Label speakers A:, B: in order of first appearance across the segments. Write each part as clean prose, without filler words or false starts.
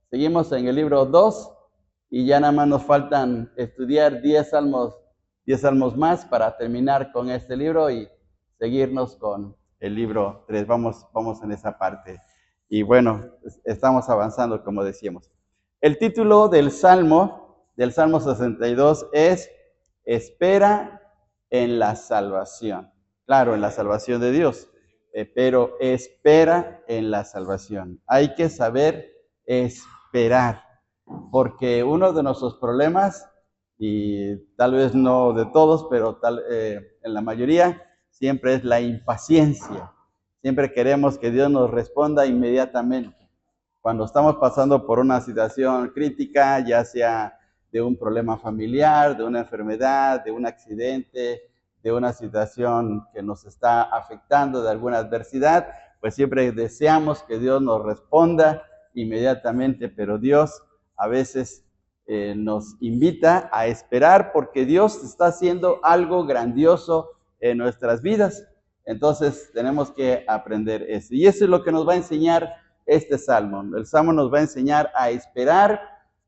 A: Seguimos en el libro 2 y ya nada más nos faltan estudiar 10 salmos más para terminar con este libro y seguirnos con el libro 3. Vamos en esa parte. Y bueno, estamos avanzando, como decíamos. El título del Salmo 62 es Espera en la salvación. Claro, en la salvación de Dios, pero espera en la salvación. Hay que saber esperar, porque uno de nuestros problemas, y tal vez no de todos, pero en la mayoría, siempre es la impaciencia. Siempre queremos que Dios nos responda inmediatamente. Cuando estamos pasando por una situación crítica, ya sea de un problema familiar, de una enfermedad, de un accidente, de una situación que nos está afectando, de alguna adversidad, pues siempre deseamos que Dios nos responda inmediatamente, pero Dios a veces nos invita a esperar porque Dios está haciendo algo grandioso en nuestras vidas. Entonces tenemos que aprender eso. Y eso es lo que nos va a enseñar este salmo. El salmo nos va a enseñar a esperar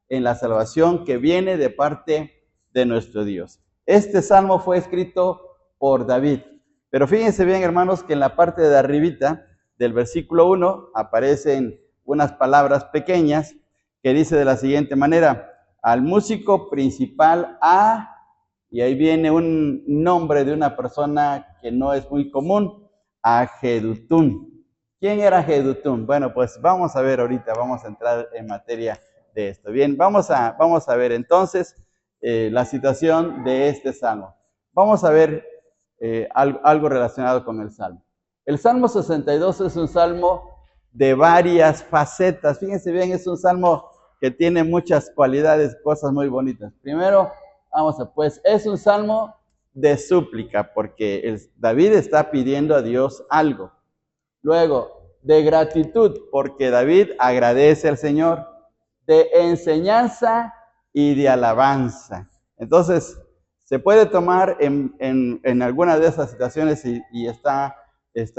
A: en la salvación que viene de parte de nuestro Dios. Este salmo fue escrito por David. Pero fíjense bien, hermanos, que en la parte de arribita del versículo 1 aparecen unas palabras pequeñas que dice de la siguiente manera: al músico principal A, y ahí viene un nombre de una persona que no es muy común, a Jedutún. ¿Quién era Jedutún? Bueno, pues vamos a ver ahorita, vamos a entrar en materia de esto. Bien, vamos a ver entonces la situación de este salmo. Vamos a ver algo relacionado con el salmo. El Salmo 62 es un salmo de varias facetas. Fíjense bien, es un salmo que tiene muchas cualidades, cosas muy bonitas. Primero, es un salmo de súplica, porque David está pidiendo a Dios algo. Luego, de gratitud, porque David agradece al Señor. De enseñanza y de alabanza. Entonces, se puede tomar en alguna de esas situaciones y está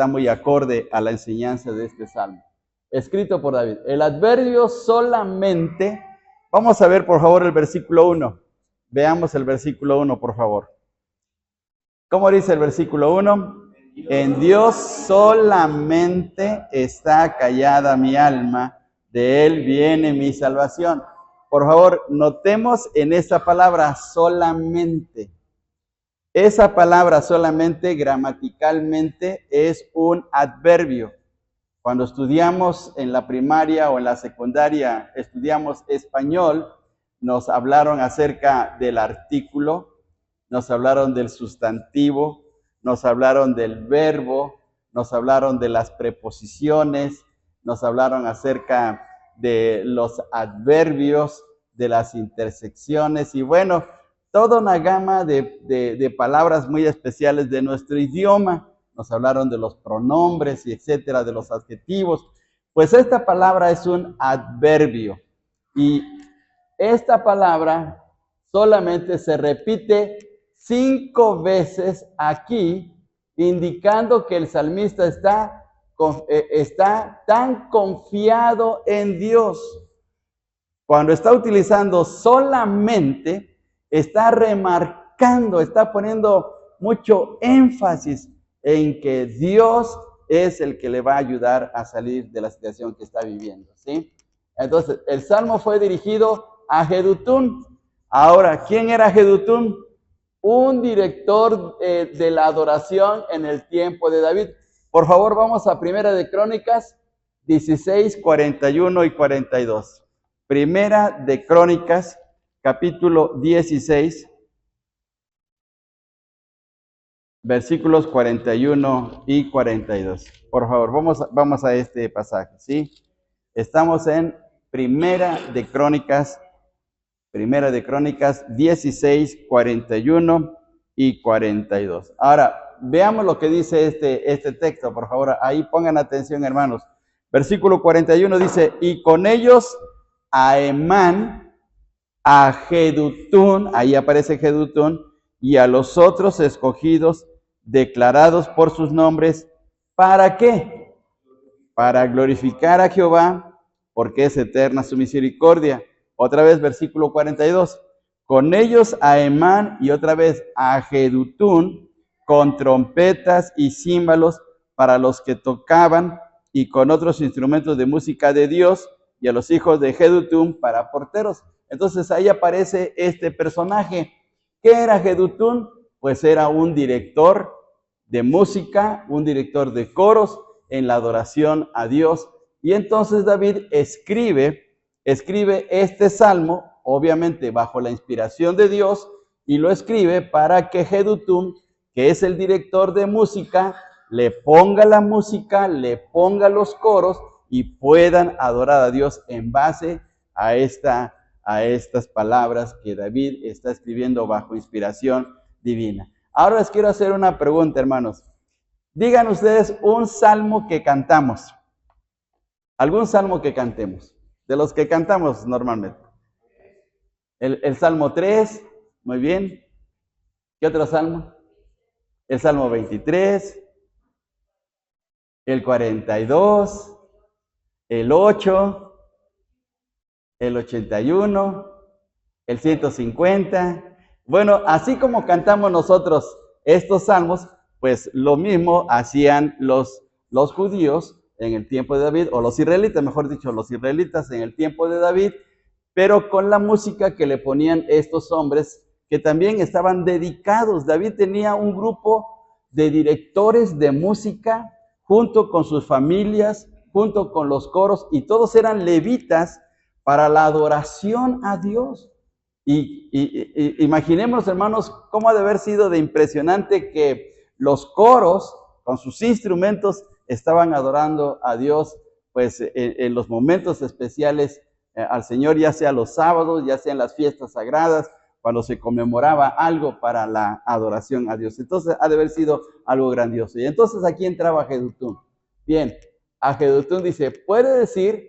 A: muy acorde a la enseñanza de este salmo. Escrito por David. El adverbio solamente, vamos a ver por favor el versículo 1. Veamos el versículo 1, por favor. ¿Cómo dice el versículo 1? En Dios solamente está callada mi alma, de Él viene mi salvación. Por favor, notemos en esa palabra solamente. Esa palabra solamente gramaticalmente es un adverbio. Cuando estudiamos en la primaria o en la secundaria, estudiamos español, nos hablaron acerca del artículo, nos hablaron del sustantivo, nos hablaron del verbo, nos hablaron de las preposiciones, nos hablaron acerca de los adverbios, de las intersecciones y bueno, toda una gama de palabras muy especiales de nuestro idioma. Nos hablaron de los pronombres y etcétera, de los adjetivos. Pues esta palabra es un adverbio y esta palabra solamente se repite 5 veces aquí, indicando que el salmista está tan confiado en Dios. Cuando está utilizando solamente, está remarcando, está poniendo mucho énfasis en que Dios es el que le va a ayudar a salir de la situación que está viviendo, ¿sí? Entonces, el salmo fue dirigido a Jedutún. Ahora, ¿quién era Jedutún? Un director de la adoración en el tiempo de David. Por favor, vamos a Primera de Crónicas 16, 41 y 42. Primera de Crónicas, capítulo 16, versículos 41 y 42. Por favor, vamos a este pasaje, ¿sí? Estamos en Primera de Crónicas 16, 41 y 42. Ahora, veamos lo que dice este texto, por favor. Ahí pongan atención, hermanos. Versículo 41 dice, y con ellos a Emán, a Jedutún, ahí aparece Jedutún, y a los otros escogidos, declarados por sus nombres, ¿para qué? Para glorificar a Jehová porque es eterna su misericordia. Otra vez, versículo 42. Con ellos a Emán y otra vez a Jedutún, con trompetas y címbalos para los que tocaban, y con otros instrumentos de música de Dios, y a los hijos de Jedutún para porteros. Entonces ahí aparece este personaje. ¿Qué era Jedutún? Pues era un director de música, un director de coros en la adoración a Dios. Y entonces David escribe este salmo, obviamente bajo la inspiración de Dios, y lo escribe para que Jedutún, que es el director de música, le ponga la música, le ponga los coros y puedan adorar a Dios en base a estas palabras que David está escribiendo bajo inspiración divina. Ahora les quiero hacer una pregunta, hermanos. Digan ustedes un salmo que cantamos. ¿Algún salmo que cantemos? De los que cantamos normalmente. El Salmo 3, muy bien. ¿Qué otro salmo? El Salmo 23, el 42, el 8, el 81, el 150. Bueno, así como cantamos nosotros estos salmos, pues lo mismo hacían los judíos en el tiempo de David, o los israelitas, mejor dicho, los israelitas en el tiempo de David, pero con la música que le ponían estos hombres que también estaban dedicados. David tenía un grupo de directores de música junto con sus familias, junto con los coros, y todos eran levitas para la adoración a Dios. Y imaginemos, hermanos, cómo ha de haber sido de impresionante que los coros con sus instrumentos estaban adorando a Dios, pues en los momentos especiales al Señor, ya sea los sábados, ya sea en las fiestas sagradas, cuando se conmemoraba algo para la adoración a Dios. Entonces ha de haber sido algo grandioso. Y entonces aquí entraba Jedutún. Bien, a Jedutún dice, puede decir,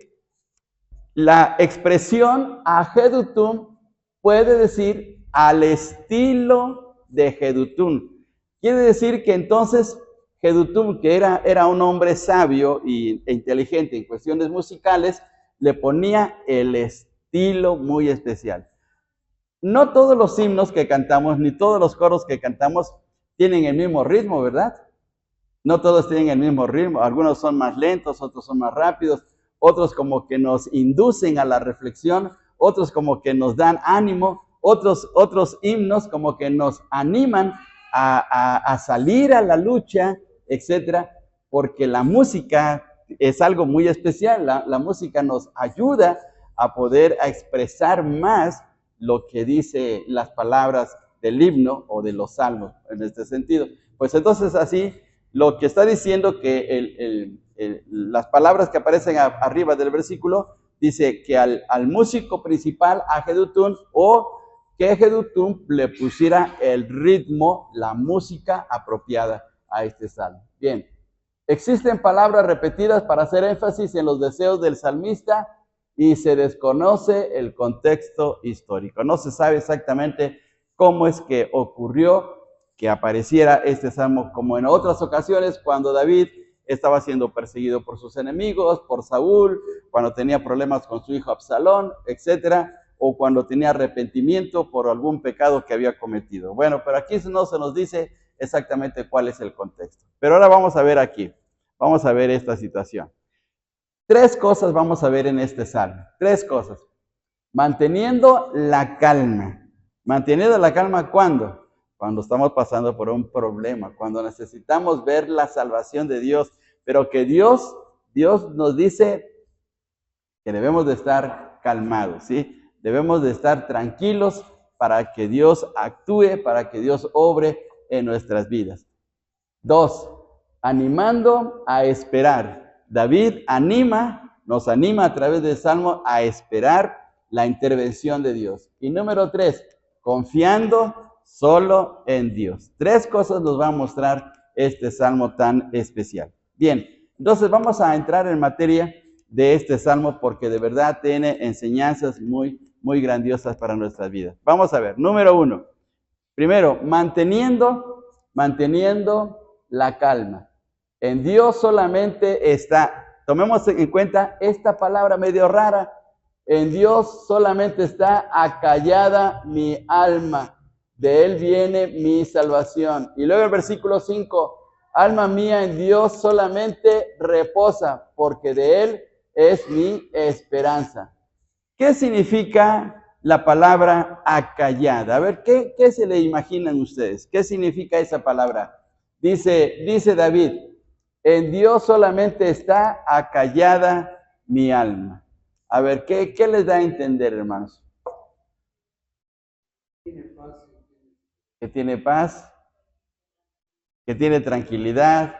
A: la expresión a Jedutún puede decir al estilo de Jedutún. Quiere decir que entonces Jedutún, que era un hombre sabio e inteligente en cuestiones musicales, le ponía el estilo muy especial. No todos los himnos que cantamos, ni todos los coros que cantamos tienen el mismo ritmo, ¿verdad? No todos tienen el mismo ritmo. Algunos son más lentos, otros son más rápidos, otros como que nos inducen a la reflexión, otros como que nos dan ánimo, otros himnos como que nos animan a salir a la lucha, etcétera, porque la música es algo muy especial. La música nos ayuda a poder expresar más lo que dice las palabras del himno o de los salmos en este sentido. Pues entonces así, lo que está diciendo que las palabras que aparecen arriba del versículo, dice que al músico principal, a Jedutún, o que Jedutún le pusiera el ritmo, la música apropiada a este salmo. Bien, existen palabras repetidas para hacer énfasis en los deseos del salmista y se desconoce el contexto histórico. No se sabe exactamente cómo es que ocurrió que apareciera este salmo, como en otras ocasiones cuando David estaba siendo perseguido por sus enemigos, por Saúl, cuando tenía problemas con su hijo Absalón, etcétera, o cuando tenía arrepentimiento por algún pecado que había cometido. Bueno, pero aquí no se nos dice exactamente cuál es el contexto. Pero ahora vamos a ver aquí, vamos a ver esta situación. 3 cosas vamos a ver en este salmo, 3 cosas. Manteniendo la calma. Manteniendo la calma, ¿cuándo? Cuando estamos pasando por un problema, cuando necesitamos ver la salvación de Dios, pero que Dios nos dice que debemos de estar calmados, ¿sí? Debemos de estar tranquilos para que Dios actúe, para que Dios obre en nuestras vidas. 2, animando a esperar. David nos anima a través del Salmo a esperar la intervención de Dios. Y número 3, confiando solo en Dios. 3 cosas nos va a mostrar este Salmo tan especial. Bien, entonces vamos a entrar en materia de este Salmo porque de verdad tiene enseñanzas muy, muy grandiosas para nuestras vidas. Vamos a ver, número 1. Primero, manteniendo la calma. En Dios solamente está tomemos en cuenta esta palabra medio rara. En Dios solamente está acallada mi alma. De Él viene mi salvación. Y luego el versículo 5. Alma mía, en Dios solamente reposa, porque de Él es mi esperanza. ¿Qué significa la palabra acallada? A ver, ¿qué se le imaginan ustedes? ¿Qué significa esa palabra? Dice David, en Dios solamente está acallada mi alma. A ver, ¿qué les da a entender, hermanos? Que tiene paz, que tiene tranquilidad,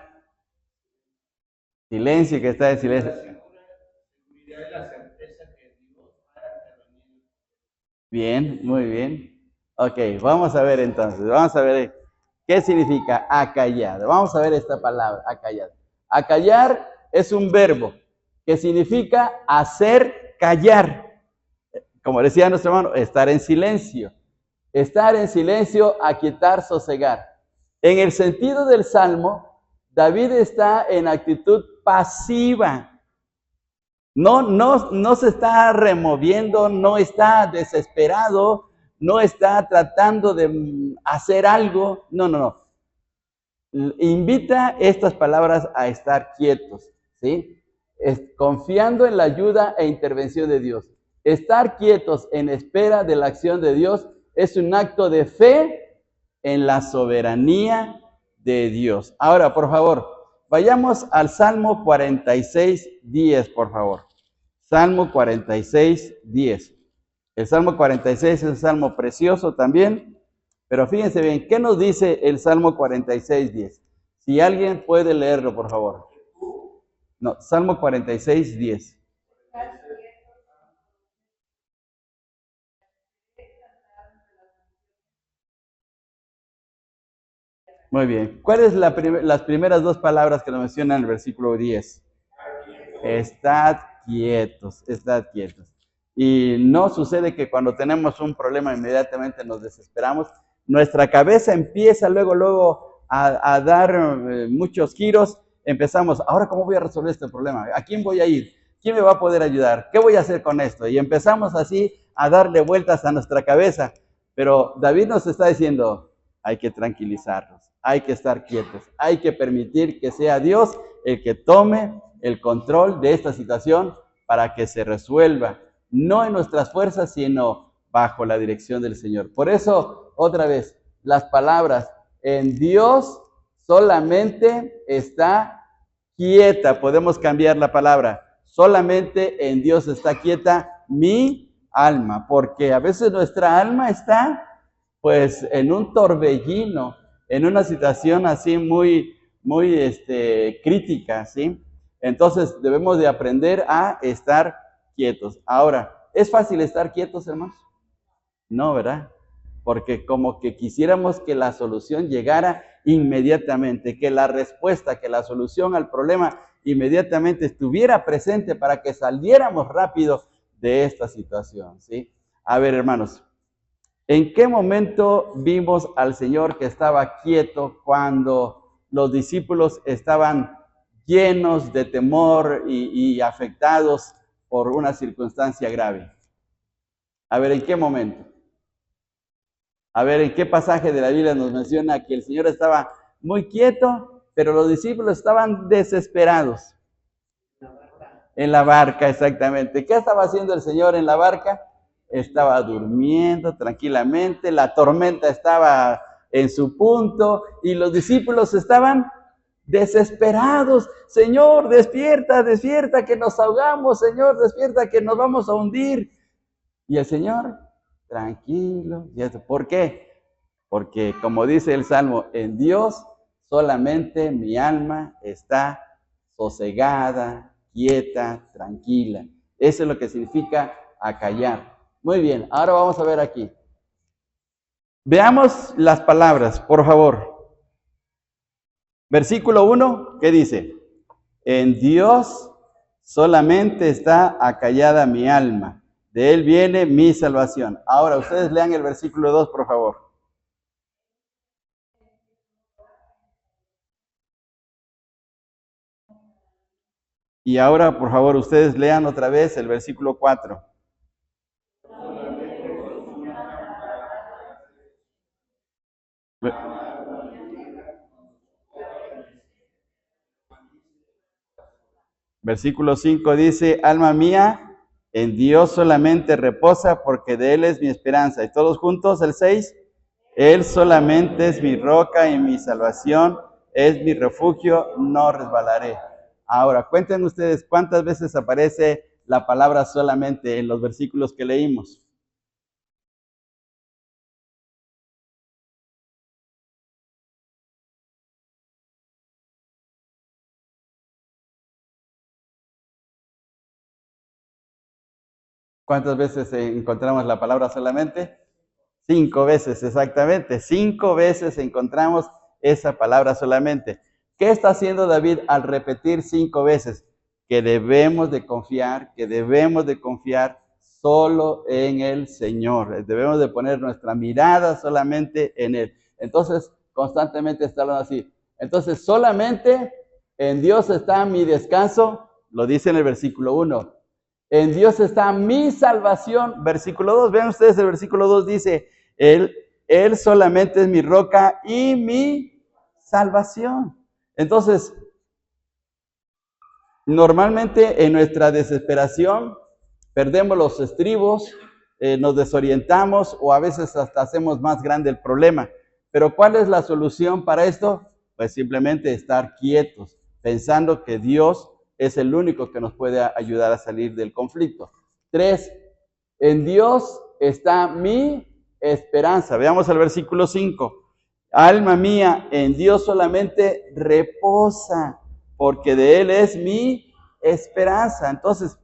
A: silencio, que está en silencio. Bien, muy bien. Ok, vamos a ver entonces, vamos a ver qué significa acallar. Vamos a ver esta palabra, acallar. Acallar es un verbo que significa hacer callar. Como decía nuestro hermano, estar en silencio. Estar en silencio, aquietar, sosegar. En el sentido del Salmo, David está en actitud pasiva. No se está removiendo, no está desesperado, no está tratando de hacer algo. No. Invita estas palabras a estar quietos, ¿sí? Confiando en la ayuda e intervención de Dios. Estar quietos en espera de la acción de Dios es un acto de fe en la soberanía de Dios. Ahora, por favor, vayamos al Salmo 46:10, por favor. Salmo 46:10. El Salmo 46 es un salmo precioso también, pero fíjense bien, ¿qué nos dice el Salmo 46:10? Si alguien puede leerlo, por favor. No, Salmo 46:10. Muy bien. ¿Cuáles son las primeras dos palabras que lo mencionan en el versículo 10? Estad quietos, estad quietos. Y no sucede que cuando tenemos un problema inmediatamente nos desesperamos. Nuestra cabeza empieza luego a dar muchos giros. Empezamos, ahora ¿cómo voy a resolver este problema? ¿A quién voy a ir? ¿Quién me va a poder ayudar? ¿Qué voy a hacer con esto? Y empezamos así a darle vueltas a nuestra cabeza. Pero David nos está diciendo, hay que tranquilizarnos, hay que estar quietos, hay que permitir que sea Dios el que tome el control de esta situación para que se resuelva, no en nuestras fuerzas, sino bajo la dirección del Señor. Por eso, otra vez, las palabras, en Dios solamente está quieta, podemos cambiar la palabra, solamente en Dios está quieta mi alma, porque a veces nuestra alma está pues en un torbellino, en una situación así muy crítica, ¿sí? Entonces debemos de aprender a estar quietos. Ahora, ¿es fácil estar quietos, hermanos? No, ¿verdad? Porque como que quisiéramos que la solución llegara inmediatamente, que la respuesta, que la solución al problema inmediatamente estuviera presente para que saliéramos rápido de esta situación, ¿sí? A ver, hermanos, ¿en qué momento vimos al Señor que estaba quieto cuando los discípulos estaban llenos de temor y afectados por una circunstancia grave? A ver, ¿en qué momento? A ver, ¿en qué pasaje de la Biblia nos menciona que el Señor estaba muy quieto, pero los discípulos estaban desesperados? En la barca, exactamente. ¿Qué estaba haciendo el Señor en la barca? Estaba durmiendo tranquilamente, la tormenta estaba en su punto y los discípulos estaban desesperados. Señor, despierta, despierta, que nos ahogamos. Señor, despierta, que nos vamos a hundir. Y el Señor, tranquilo. ¿Por qué? Porque como dice el Salmo, en Dios solamente mi alma está sosegada, quieta, tranquila. Eso es lo que significa acallar. Muy bien, ahora vamos a ver aquí. Veamos las palabras, por favor. Versículo 1, ¿qué dice? En Dios solamente está acallada mi alma. De Él viene mi salvación. Ahora, ustedes lean el versículo 2, por favor. Y ahora, por favor, ustedes lean otra vez el versículo 4. Versículo 5 dice, alma mía, en Dios solamente reposa porque de Él es mi esperanza. Y todos juntos, el 6, Él solamente es mi roca y mi salvación, es mi refugio, no resbalaré. Ahora, cuenten ustedes cuántas veces aparece la palabra solamente en los versículos que leímos. ¿Cuántas veces encontramos la palabra solamente? 5 veces, exactamente. 5 veces encontramos esa palabra solamente. ¿Qué está haciendo David al repetir 5 veces? Que debemos de confiar solo en el Señor. Debemos de poner nuestra mirada solamente en Él. Entonces, constantemente está hablando así. Entonces, solamente en Dios está mi descanso, lo dice en el versículo 1. En Dios está mi salvación. Versículo 2, vean ustedes el versículo 2 dice, Él solamente es mi roca y mi salvación. Entonces, normalmente en nuestra desesperación perdemos los estribos, nos desorientamos o a veces hasta hacemos más grande el problema. Pero ¿cuál es la solución para esto? Pues simplemente estar quietos, pensando que Dios es el único que nos puede ayudar a salir del conflicto. 3, en Dios está mi esperanza. Veamos el versículo 5. Alma mía, en Dios solamente reposa, porque de Él es mi esperanza. Entonces,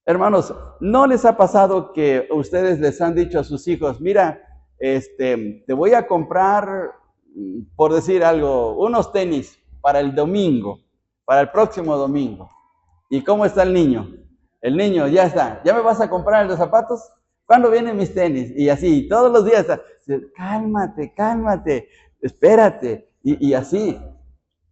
A: hermanos, ¿no les ha pasado que ustedes les han dicho a sus hijos, mira, te voy a comprar, por decir algo, unos tenis para el domingo, para el próximo domingo? ¿Y cómo está el niño? El niño ya está, ¿ya me vas a comprar los zapatos? ¿Cuándo vienen mis tenis? Y así, todos los días está, cálmate, espérate, y así,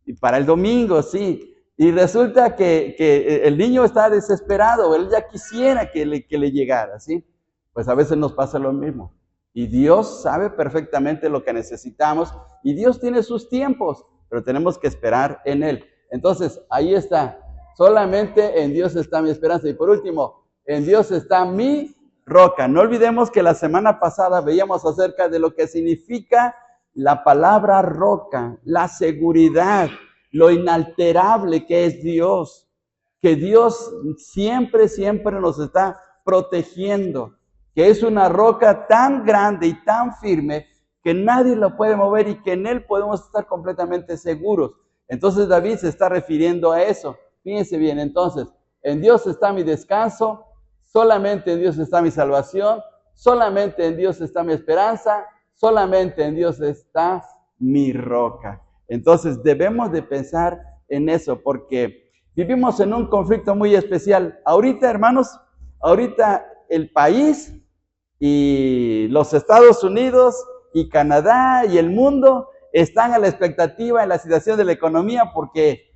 A: y para el domingo, sí. Y resulta que el niño está desesperado, él ya quisiera que le llegara, ¿sí? Pues a veces nos pasa lo mismo. Y Dios sabe perfectamente lo que necesitamos y Dios tiene sus tiempos, pero tenemos que esperar en Él. Entonces, ahí está. Solamente en Dios está mi esperanza. Y por último, en Dios está mi roca. No olvidemos que la semana pasada veíamos acerca de lo que significa la palabra roca, la seguridad, lo inalterable que es Dios, que Dios siempre nos está protegiendo, que es una roca tan grande y tan firme que nadie lo puede mover y que en Él podemos estar completamente seguros. Entonces David se está refiriendo a eso. Fíjense bien, entonces, en Dios está mi descanso, solamente en Dios está mi salvación, solamente en Dios está mi esperanza, solamente en Dios está mi roca. Entonces debemos de pensar en eso porque vivimos en un conflicto muy especial. Ahorita, hermanos, ahorita el país y los Estados Unidos y Canadá y el mundo están a la expectativa en la situación de la economía porque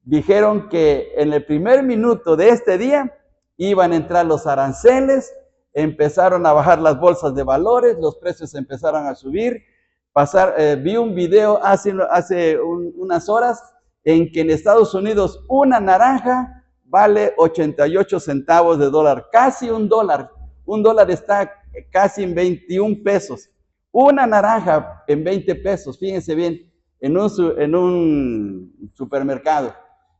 A: dijeron que en el primer minuto de este día iban a entrar los aranceles, empezaron a bajar las bolsas de valores, los precios empezaron a subir. Vi un video hace unas horas en que en Estados Unidos una naranja vale 88 centavos de dólar, casi un dólar. Un dólar está casi en 21 pesos. Una naranja en 20 pesos, fíjense bien, en un supermercado.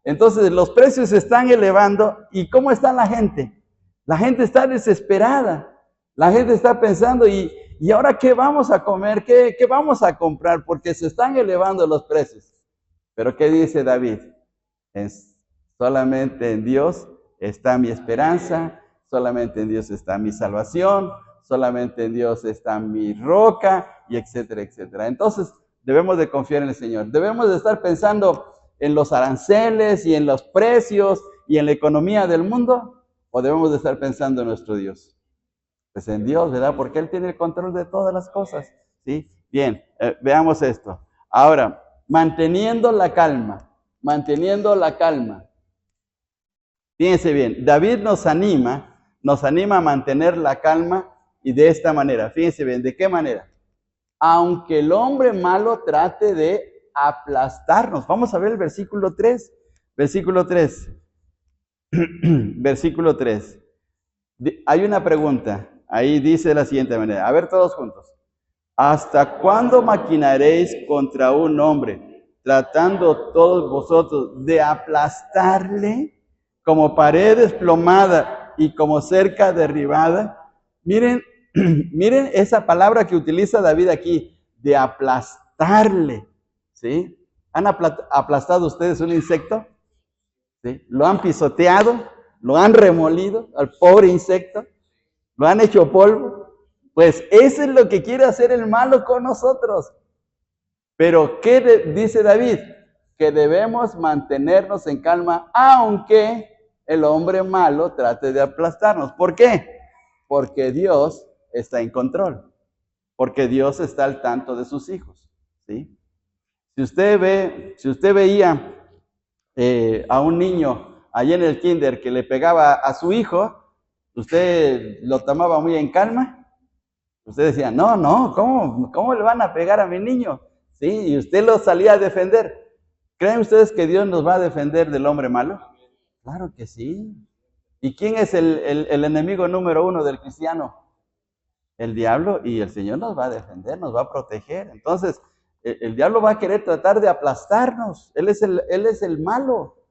A: Entonces los precios se están elevando. ¿Y cómo está la gente? La gente está desesperada. La gente está pensando, ¿y ahora qué vamos a comer? ¿Qué vamos a comprar? Porque se están elevando los precios. Pero ¿qué dice David? Solamente en Dios está mi esperanza, solamente en Dios está mi salvación, solamente en Dios está mi roca, y etcétera, etcétera. Entonces, debemos de confiar en el Señor. Debemos de estar pensando en los aranceles y en los precios y en la economía del mundo, o debemos de estar pensando en nuestro Dios. Pues en Dios, ¿verdad? Porque Él tiene el control de todas las cosas, ¿sí? Bien, veamos esto. Ahora, manteniendo la calma. Fíjense bien, David nos anima a mantener la calma y de esta manera. Fíjense bien, ¿de qué manera? Aunque el hombre malo trate de aplastarnos. Vamos a ver el versículo 3. Versículo 3. Versículo 3. Hay una pregunta. Ahí dice de la siguiente manera. A ver todos juntos. ¿Hasta cuándo maquinaréis contra un hombre, tratando todos vosotros de aplastarle como pared desplomada y como cerca derribada? Miren, miren esa palabra que utiliza David aquí, de aplastarle, ¿sí? ¿Han aplastado ustedes un insecto? ¿Sí? ¿Lo han pisoteado? ¿Lo han remolido al pobre insecto? ¿Lo han hecho polvo? Pues eso es lo que quiere hacer el malo con nosotros. Pero, ¿qué dice David? Que debemos mantenernos en calma, aunque el hombre malo trate de aplastarnos. ¿Por qué? Porque Dios está en control. Porque Dios está al tanto de sus hijos, ¿sí? Si usted veía a un niño allí en el kinder que le pegaba a su hijo, ¿usted lo tomaba muy en calma? Usted decía, no, ¿cómo le van a pegar a mi niño? ¿Sí? Y usted lo salía a defender. ¿Creen ustedes que Dios nos va a defender del hombre malo? Claro que sí. ¿Y quién es el enemigo número uno del cristiano? El diablo, y el Señor nos va a defender, nos va a proteger. Entonces, el diablo va a querer tratar de aplastarnos. Él es el malo,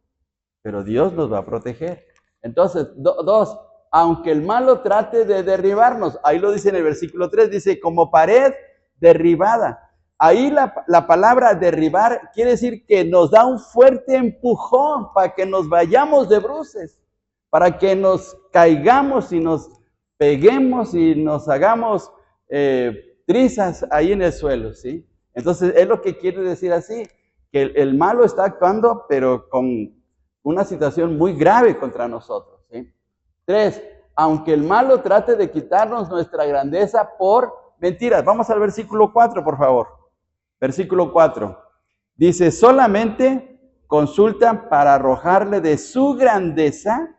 A: pero Dios nos va a proteger. Entonces, dos, aunque el malo trate de derribarnos, ahí lo dice en el versículo 3, dice, como pared derribada. Ahí la palabra derribar quiere decir que nos da un fuerte empujón para que nos vayamos de bruces, para que nos caigamos y nos peguemos y nos hagamos trizas ahí en el suelo, ¿sí? Entonces, es lo que quiere decir así, que el malo está actuando, pero con una situación muy grave contra nosotros, ¿sí? 3, aunque el malo trate de quitarnos nuestra grandeza por mentiras. Vamos al versículo 4, por favor. Versículo 4. Dice, solamente consultan para arrojarle de su grandeza,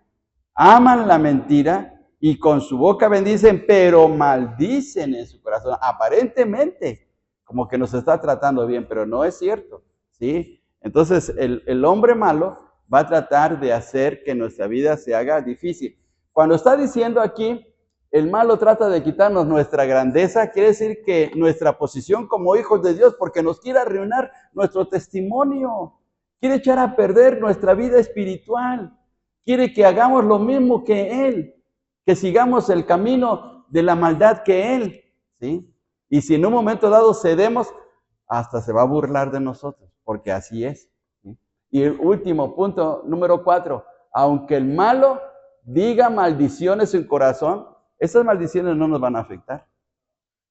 A: aman la mentira y con su boca bendicen, pero maldicen en su corazón. Aparentemente, como que nos está tratando bien, pero no es cierto, ¿sí? Entonces, el hombre malo va a tratar de hacer que nuestra vida se haga difícil. Cuando está diciendo aquí, el malo trata de quitarnos nuestra grandeza, quiere decir que nuestra posición como hijos de Dios, porque nos quiere arruinar nuestro testimonio, quiere echar a perder nuestra vida espiritual, quiere que hagamos lo mismo que Él, que sigamos el camino de la maldad que Él, ¿sí? Y si en un momento dado cedemos, hasta se va a burlar de nosotros, porque así es, ¿sí? Y el último punto, número 4, aunque el malo diga maldiciones en corazón, esas maldiciones no nos van a afectar,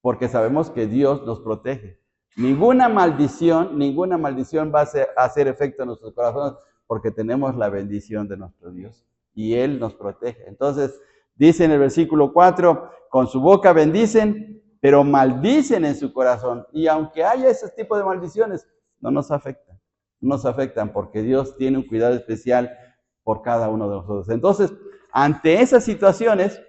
A: porque sabemos que Dios nos protege. Ninguna maldición va a hacer efecto en nuestros corazones, porque tenemos la bendición de nuestro Dios y Él nos protege. Entonces, dice en el versículo 4, con su boca bendicen, pero maldicen en su corazón. Y aunque haya ese tipo de maldiciones, no nos afectan porque Dios tiene un cuidado especial por cada uno de nosotros. Entonces, ante esas situaciones,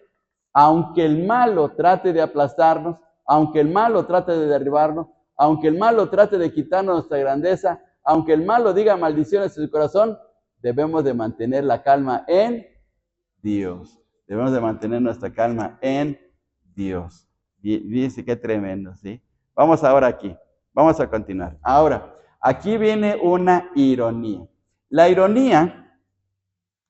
A: aunque el malo trate de aplastarnos, aunque el malo trate de derribarnos, aunque el malo trate de quitarnos nuestra grandeza, aunque el malo diga maldiciones en su corazón, debemos de mantener la calma en Dios. Debemos de mantener nuestra calma en Dios. Dice qué tremendo, ¿sí? Vamos ahora aquí. Vamos a continuar. Ahora, aquí viene una ironía. La ironía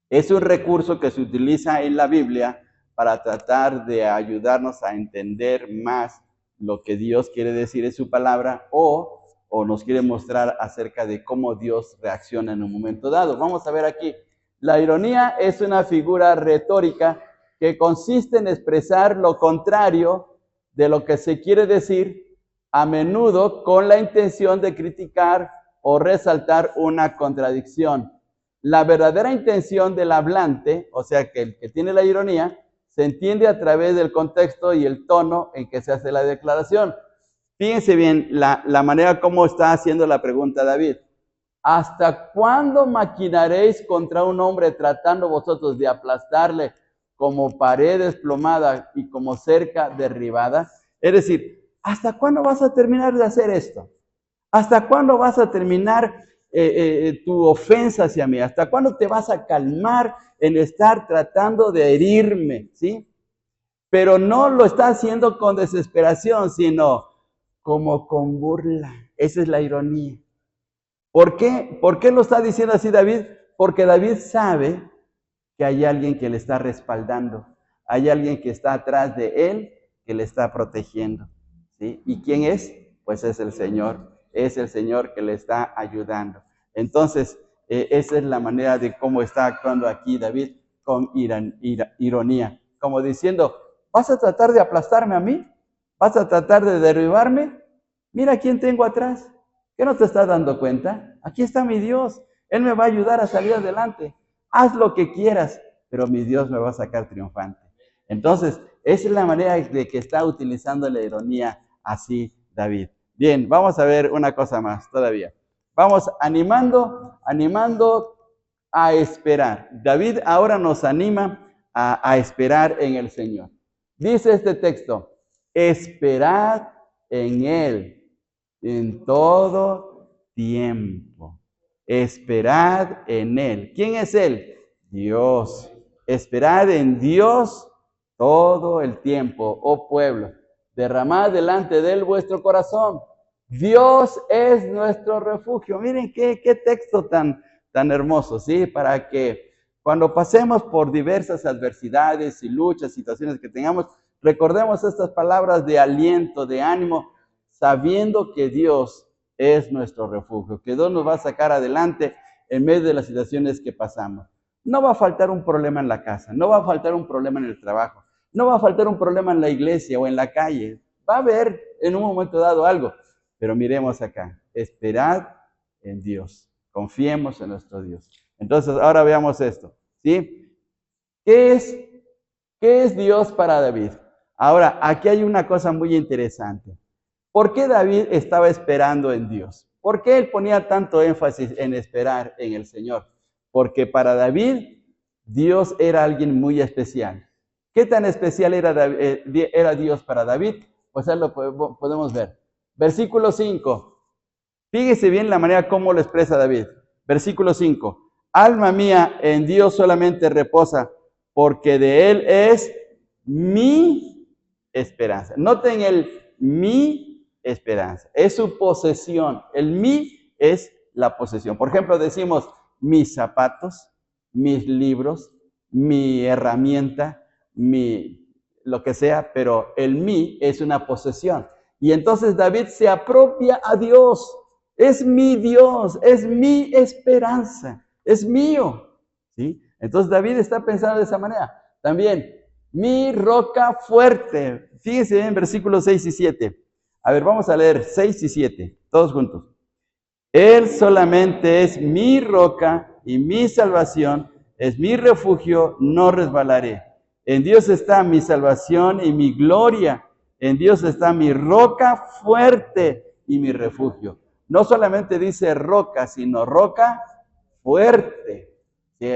A: es un recurso que se utiliza en la Biblia para tratar de ayudarnos a entender más lo que Dios quiere decir en su palabra o nos quiere mostrar acerca de cómo Dios reacciona en un momento dado. Vamos a ver aquí. La ironía es una figura retórica que consiste en expresar lo contrario de lo que se quiere decir, a menudo con la intención de criticar o resaltar una contradicción. La verdadera intención del hablante, o sea, que el que tiene la ironía, se entiende a través del contexto y el tono en que se hace la declaración. Fíjense bien la manera como está haciendo la pregunta David. ¿hasta cuándo maquinaréis contra un hombre tratando vosotros de aplastarle como pared desplomada y como cerca derribada? Es decir, ¿hasta cuándo vas a terminar de hacer esto? ¿Hasta cuándo vas a terminar tu ofensa hacia mí? ¿Hasta cuándo te vas a calmar en estar tratando de herirme? ¿Sí? Pero no lo está haciendo con desesperación, sino como con burla. Esa es la ironía. ¿Por qué? ¿Por qué lo está diciendo así David? Porque David sabe que hay alguien que le está respaldando, hay alguien que está atrás de él, que le está protegiendo. ¿Sí? ¿Y quién es? Pues es el Señor que le está ayudando. Entonces, esa es la manera de cómo está actuando aquí David, con ironía, como diciendo, ¿vas a tratar de aplastarme a mí? ¿Vas a tratar de derribarme? Mira quién tengo atrás. ¿Qué no te estás dando cuenta? Aquí está mi Dios. Él me va a ayudar a salir adelante. Haz lo que quieras, pero mi Dios me va a sacar triunfante. Entonces, esa es la manera de que está utilizando la ironía así David. Bien, vamos a ver una cosa más todavía. Vamos animando a esperar. David ahora nos anima a esperar en el Señor. Dice este texto, esperad en Él en todo tiempo. Esperad en Él. ¿Quién es Él? Dios. Esperad en Dios todo el tiempo, oh pueblo. Derramad delante de Él vuestro corazón. Dios es nuestro refugio. Miren qué texto tan hermoso, ¿sí? Para que cuando pasemos por diversas adversidades y luchas, situaciones que tengamos, recordemos estas palabras de aliento, de ánimo, sabiendo que Dios es nuestro refugio, que Dios nos va a sacar adelante en medio de las situaciones que pasamos. No va a faltar un problema en la casa, no va a faltar un problema en el trabajo, no va a faltar un problema en la iglesia o en la calle. Va a haber en un momento dado algo, pero miremos acá, esperad en Dios, confiemos en nuestro Dios. Entonces, ahora veamos esto, ¿sí? ¿Qué es Dios para David? Ahora, aquí hay una cosa muy interesante. ¿Por qué David estaba esperando en Dios? ¿Por qué él ponía tanto énfasis en esperar en el Señor? Porque para David, Dios era alguien muy especial. ¿Qué tan especial era Dios para David? Pues ahí lo podemos ver. Versículo 5. Fíjese bien la manera como lo expresa David. Versículo 5. Alma mía, en Dios solamente reposa, porque de Él es mi esperanza. Noten el mi esperanza. Es su posesión. El mi es la posesión. Por ejemplo, decimos mis zapatos, mis libros, mi herramienta, lo que sea, pero el mi es una posesión. Y entonces David se apropia a Dios. Es mi Dios, es mi esperanza, es mío. ¿Sí? Entonces David está pensando de esa manera. También, mi roca fuerte. Fíjense en versículos 6 y 7. A ver, vamos a leer 6 y 7, todos juntos. Él solamente es mi roca y mi salvación, es mi refugio, no resbalaré. En Dios está mi salvación y mi gloria. En Dios está mi roca fuerte y mi refugio. No solamente dice roca, sino roca fuerte, ¿sí?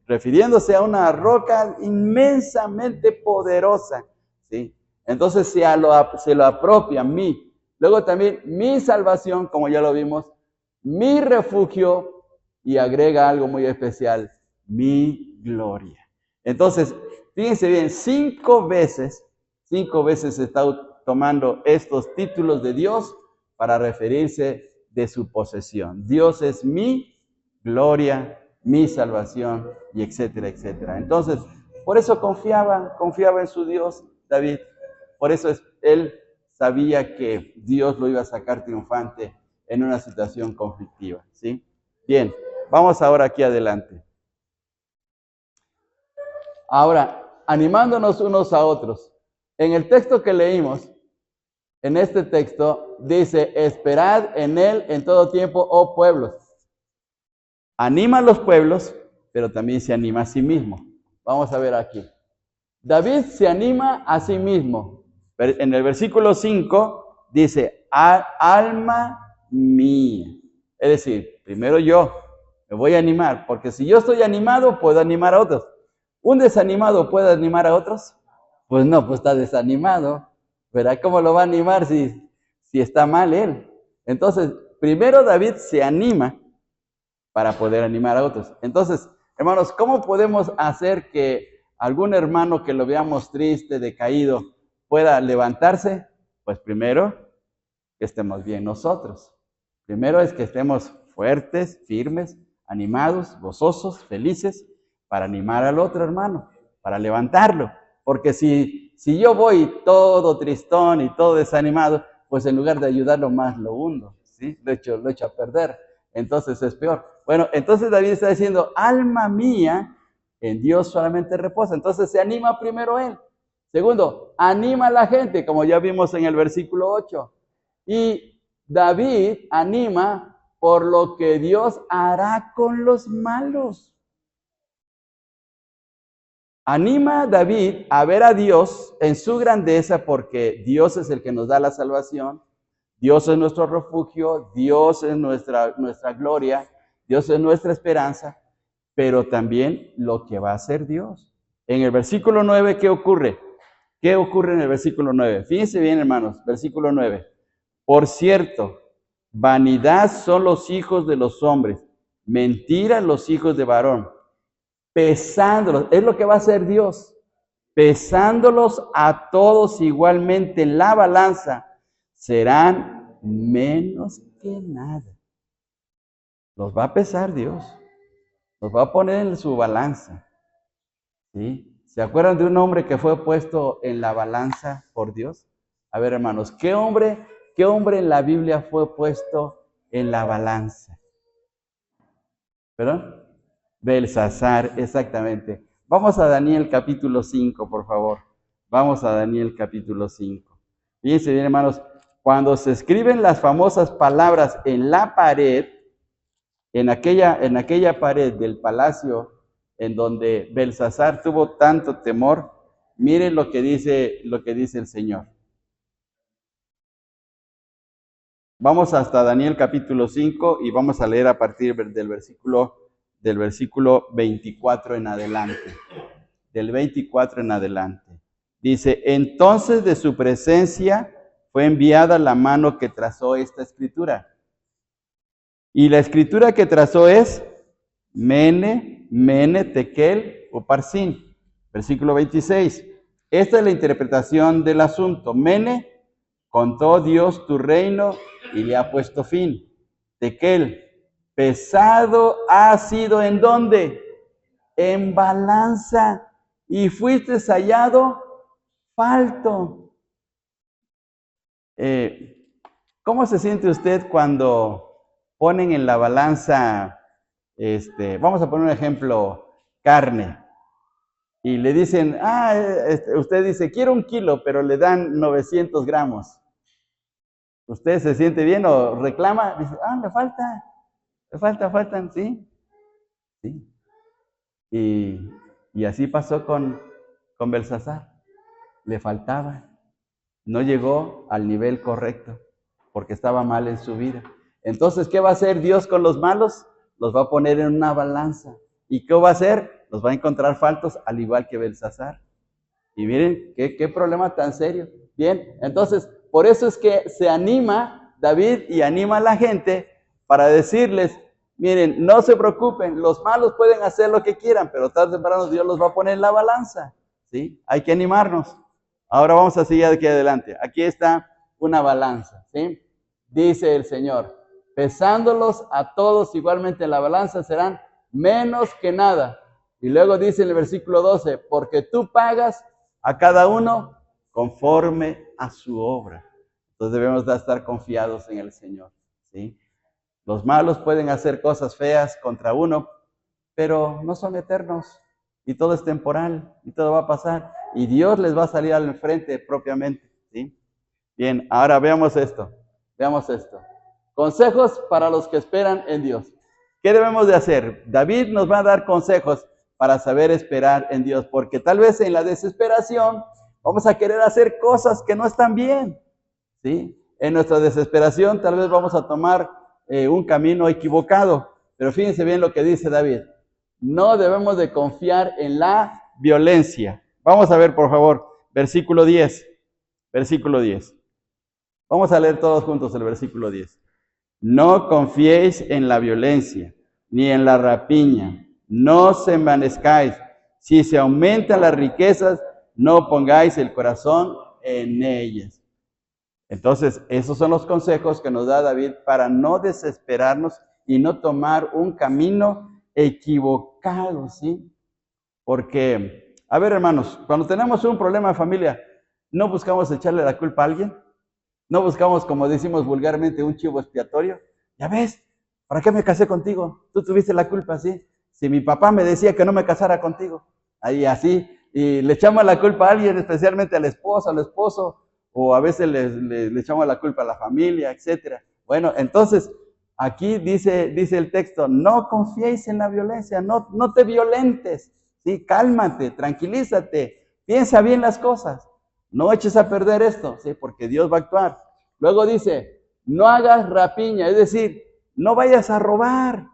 A: Refiriéndose a una roca inmensamente poderosa, ¿sí? Entonces se lo apropia a mí. Luego también mi salvación, como ya lo vimos, mi refugio, y agrega algo muy especial, mi gloria. Entonces, fíjense bien, 5 veces se está tomando estos títulos de Dios para referirse de su posesión. Dios es mi gloria, mi salvación, y etcétera, etcétera. Entonces, por eso confiaba en su Dios, David. Por eso él sabía que Dios lo iba a sacar triunfante en una situación conflictiva, ¿sí? Bien, vamos ahora aquí adelante. Ahora, animándonos unos a otros. En el texto que leímos, en este texto, dice, esperad en Él en todo tiempo, oh pueblos. Anima a los pueblos, pero también se anima a sí mismo. Vamos a ver aquí. David se anima a sí mismo. En el versículo 5 dice, alma mía. Es decir, primero yo me voy a animar, porque si yo estoy animado, puedo animar a otros. ¿Un desanimado puede animar a otros? Pues no, pues está desanimado. ¿Verdad? ¿Cómo lo va a animar si está mal él? Entonces, primero David se anima para poder animar a otros. Entonces, hermanos, ¿cómo podemos hacer que algún hermano que lo veamos triste, decaído, pueda levantarse? Pues primero, que estemos bien nosotros. Primero es que estemos fuertes, firmes, animados, gozosos, felices, para animar al otro hermano, para levantarlo. Porque si yo voy todo tristón y todo desanimado, pues en lugar de ayudarlo más lo hundo, ¿sí? Lo echo a perder. Entonces es peor. Bueno, entonces David está diciendo, alma mía, en Dios solamente reposa. Entonces se anima primero él. Segundo, anima a la gente, como ya vimos en el versículo 8. Y David anima por lo que Dios hará con los malos. Anima a David a ver a Dios en su grandeza, porque Dios es el que nos da la salvación, Dios es nuestro refugio, Dios es nuestra gloria, Dios es nuestra esperanza, pero también lo que va a hacer Dios. En el versículo 9, ¿qué ocurre? ¿Qué ocurre en el versículo 9? Fíjense bien, hermanos, versículo 9. Por cierto, vanidad son los hijos de los hombres, mentira los hijos de varón. Pesándolos, es lo que va a hacer Dios, pesándolos a todos igualmente en la balanza, serán menos que nada. Los va a pesar Dios, los va a poner en su balanza. ¿Sí? ¿Se acuerdan de un hombre que fue puesto en la balanza por Dios? A ver, hermanos, ¿qué hombre en la Biblia fue puesto en la balanza? ¿Perdón? Belsasar, exactamente. Vamos a Daniel capítulo 5, por favor. Vamos a Daniel capítulo 5. Fíjense bien, hermanos, cuando se escriben las famosas palabras en la pared, en aquella pared del palacio en donde Belsasar tuvo tanto temor, miren lo que dice el Señor. Vamos hasta Daniel capítulo 5 y vamos a leer a partir del versículo 24 en adelante. Del 24 en adelante. Dice, entonces de su presencia fue enviada la mano que trazó esta escritura. Y la escritura que trazó es Mene, Mene, Tekel, Uparsin. Versículo 26. Esta es la interpretación del asunto. Mene, contó Dios tu reino y le ha puesto fin. Tekel, pesado ha sido ¿en dónde? En balanza, y fuiste hallado falto. ¿Cómo se siente usted cuando ponen en la balanza, vamos a poner un ejemplo, carne, y le dicen, usted dice, quiero 1 kilo, pero le dan 900 gramos. ¿Usted se siente bien o reclama? Dice, faltan, ¿sí? Sí. Y así pasó con Belsasar. Le faltaba. No llegó al nivel correcto porque estaba mal en su vida. Entonces, ¿qué va a hacer Dios con los malos? Los va a poner en una balanza. ¿Y qué va a hacer? Los va a encontrar faltos al igual que Belsasar. Y miren, qué problema tan serio. Bien, entonces, por eso es que se anima David y anima a la gente para decirles, miren, no se preocupen, los malos pueden hacer lo que quieran, pero tarde o temprano Dios los va a poner en la balanza, ¿sí? Hay que animarnos. Ahora vamos a seguir aquí adelante. Aquí está una balanza, ¿sí? Dice el Señor, pesándolos a todos igualmente en la balanza serán menos que nada. Y luego dice en el versículo 12, porque tú pagas a cada uno conforme a su obra. Entonces debemos de estar confiados en el Señor, ¿sí? Los malos pueden hacer cosas feas contra uno, pero no son eternos y todo es temporal y todo va a pasar y Dios les va a salir al frente propiamente, ¿sí? Bien, ahora veamos esto. Consejos para los que esperan en Dios. ¿Qué debemos de hacer? David nos va a dar consejos para saber esperar en Dios, porque tal vez en la desesperación vamos a querer hacer cosas que no están bien, ¿sí? En nuestra desesperación tal vez vamos a tomar un camino equivocado. Pero fíjense bien lo que dice David. No debemos de confiar en la violencia. Vamos a ver, por favor, versículo 10. Versículo 10. Vamos a leer todos juntos el versículo 10. No confiéis en la violencia, ni en la rapiña. No se envanezcáis. Si se aumentan las riquezas, no pongáis el corazón en ellas. Entonces, esos son los consejos que nos da David para no desesperarnos y no tomar un camino equivocado, ¿sí? Porque, a ver, hermanos, cuando tenemos un problema en familia, ¿no buscamos echarle la culpa a alguien? ¿No buscamos, como decimos vulgarmente, un chivo expiatorio? Ya ves, ¿para qué me casé contigo? Tú tuviste la culpa, ¿sí? Si mi papá me decía que no me casara contigo, ahí así, y le echamos la culpa a alguien, especialmente a la esposa, al esposo, o a veces le echamos la culpa a la familia, etc. Bueno, entonces, aquí dice el texto, no confiéis en la violencia, no te violentes, ¿sí? Cálmate, tranquilízate, piensa bien las cosas, no eches a perder esto, ¿sí? Porque Dios va a actuar. Luego dice, no hagas rapiña, es decir, no vayas a robar,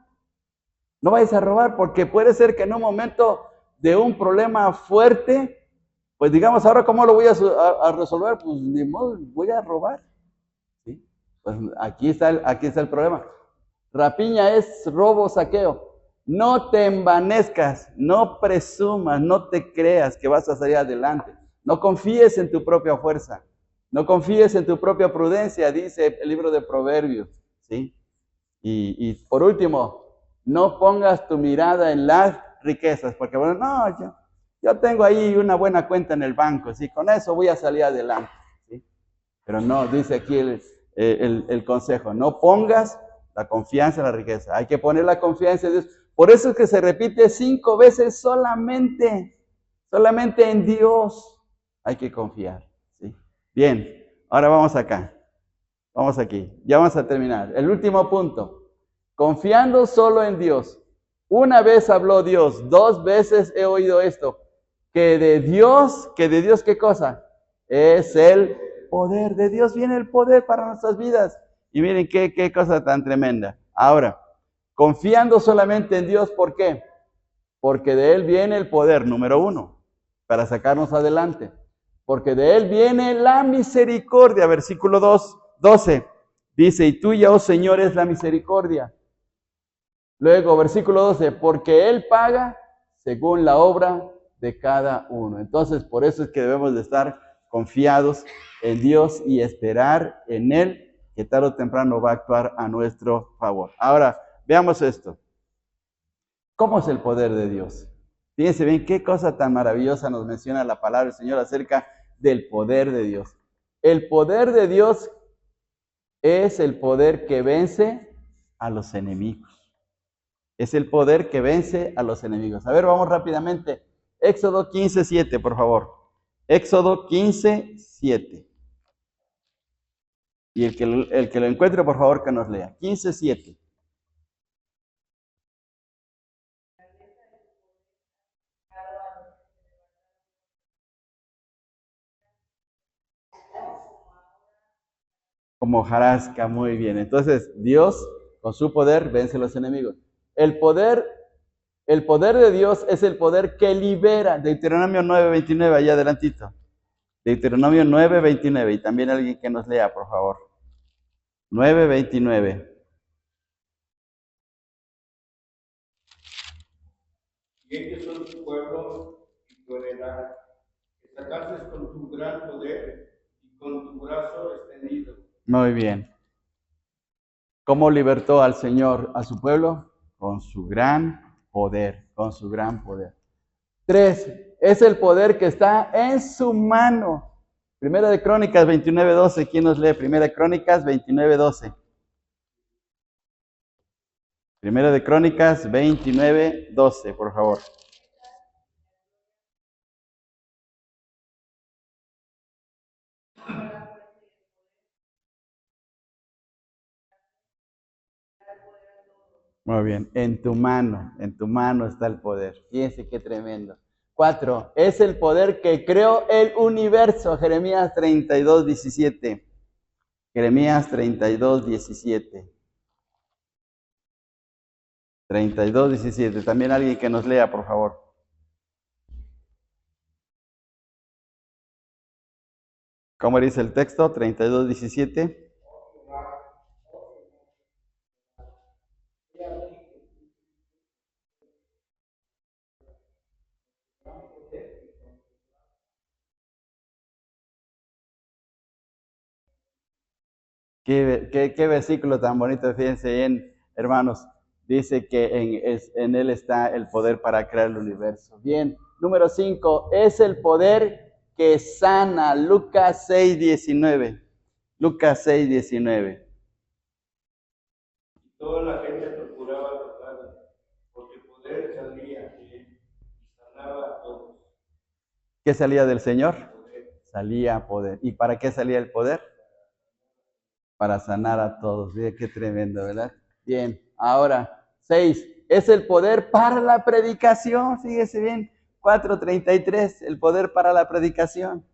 A: no vayas a robar, porque puede ser que en un momento de un problema fuerte, pues digamos, ahora ¿cómo lo voy a resolver? Pues ni modo, voy a robar, ¿sí? Pues aquí está el problema. Rapiña es robo, saqueo. No te envanezcas, no presumas, no te creas que vas a salir adelante. No confíes en tu propia fuerza, no confíes en tu propia prudencia, dice el libro de Proverbios, ¿sí? Y por último, no pongas tu mirada en las riquezas, porque bueno, no, yo tengo ahí una buena cuenta en el banco, ¿sí? Con eso voy a salir adelante, ¿sí? Pero no, dice aquí el consejo, no pongas la confianza en la riqueza, hay que poner la confianza en Dios. Por eso es que se repite 5 veces solamente en Dios hay que confiar, ¿sí? Bien, ahora vamos acá, vamos aquí, ya vamos a terminar. El último punto, confiando solo en Dios. Una vez habló Dios, 2 veces he oído esto, que de Dios, ¿qué cosa? Es el poder, de Dios viene el poder para nuestras vidas. Y miren qué cosa tan tremenda. Ahora, confiando solamente en Dios, ¿por qué? Porque de Él viene el poder, número 1, para sacarnos adelante. Porque de Él viene la misericordia, versículo 12. Dice, y tuya, oh Señor, es la misericordia. Luego, versículo 12, porque Él paga según la obra de cada uno. Entonces, por eso es que debemos de estar confiados en Dios y esperar en Él, que tarde o temprano va a actuar a nuestro favor. Ahora, veamos esto. ¿Cómo es el poder de Dios? Fíjense bien qué cosa tan maravillosa nos menciona la palabra del Señor acerca del poder de Dios. El poder de Dios es el poder que vence a los enemigos. Es el poder que vence a los enemigos. A ver, vamos rápidamente. Éxodo 15:7, por favor. Éxodo 15:7. Y el que lo encuentre, por favor, que nos lea. 15:7. Como hojarasca, muy bien. Entonces, Dios, con su poder, vence a los enemigos. El poder de Dios es el poder que libera. Deuteronomio 9:29, allá adelantito. Deuteronomio 9:29. Y también alguien que nos lea, por favor. 9:29.
B: Y ellos son tu pueblo y tu heredad, que sacaste con tu gran poder y con tu brazo extendido.
A: Muy bien. ¿Cómo libertó al Señor a su pueblo? Con su gran poder, con su gran poder. 3, es el poder que está en su mano. Primera de Crónicas 29:12, ¿quién nos lee? Primera de Crónicas 29:12. Primera de Crónicas 29:12, por favor. Muy bien, en tu mano está el poder. Fíjense qué tremendo. 4, es el poder que creó el universo. Jeremías 32:17. Jeremías 32:17. 32, 17. También alguien que nos lea, por favor. ¿Cómo dice el texto? 32, 17. Qué versículo tan bonito, fíjense bien, hermanos. Dice que en Él está el poder para crear el universo. Bien, número 5, es el poder que sana. Lucas 6, 19. Lucas 6, 19.
B: Toda la gente procuraba tocarle, porque poder salía de él y sanaba a todos.
A: ¿Qué salía del Señor?
B: Poder.
A: Salía poder. ¿Y para qué salía el poder? Para sanar a todos. Mira qué tremendo, ¿verdad? Bien, ahora, 6, es el poder para la predicación. Fíjese bien, 4:33, el poder para la predicación.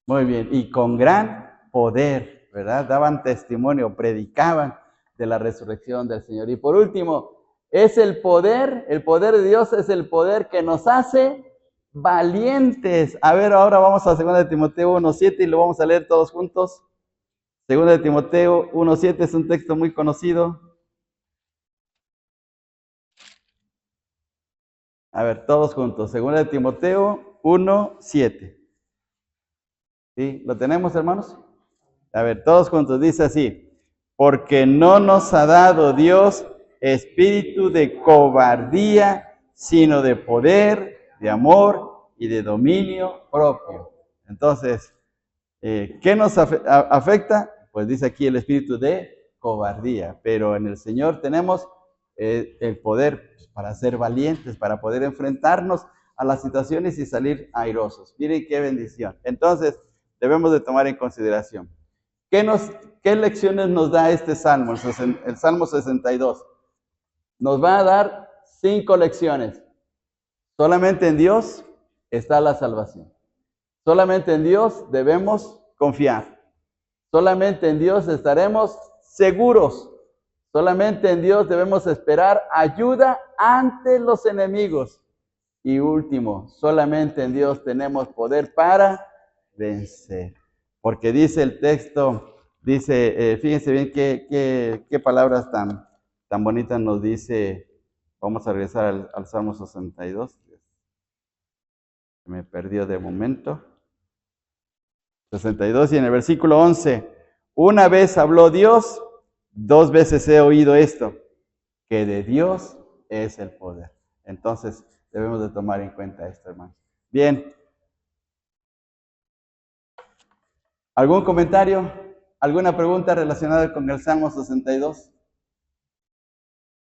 A: Muy bien, y con gran poder, ¿verdad? Daban testimonio, predicaban de la resurrección del Señor. Y por último, es el poder de Dios es el poder que nos hace valientes. A ver, ahora vamos a 2 de Timoteo 1:7 y lo vamos a leer todos juntos. 2 de Timoteo 1:7 es un texto muy conocido. A ver, todos juntos. 2 de Timoteo 1:7. ¿Sí? ¿Lo tenemos, hermanos? A ver, todos juntos, dice así, porque no nos ha dado Dios espíritu de cobardía, sino de poder, de amor y de dominio propio. Entonces, ¿qué nos afecta? Pues dice aquí el espíritu de cobardía, pero en el Señor tenemos el poder para ser valientes, para poder enfrentarnos a las situaciones y salir airosos. Miren qué bendición. Entonces, debemos de tomar en consideración. ¿Qué lecciones nos da este salmo, el Salmo 62? Nos va a dar 5 lecciones. Solamente en Dios está la salvación. Solamente en Dios debemos confiar. Solamente en Dios estaremos seguros. Solamente en Dios debemos esperar ayuda ante los enemigos. Y último, solamente en Dios tenemos poder para vencer. Porque dice el texto, fíjense bien qué palabras tan bonitas nos dice. Vamos a regresar al Salmo 62. Me perdió de momento. 62 y en el versículo 11. Una vez habló Dios, 2 veces he oído esto, que de Dios es el poder. Entonces, debemos de tomar en cuenta esto, hermanos. Bien. ¿Algún comentario? ¿Alguna pregunta relacionada con el Salmo 62?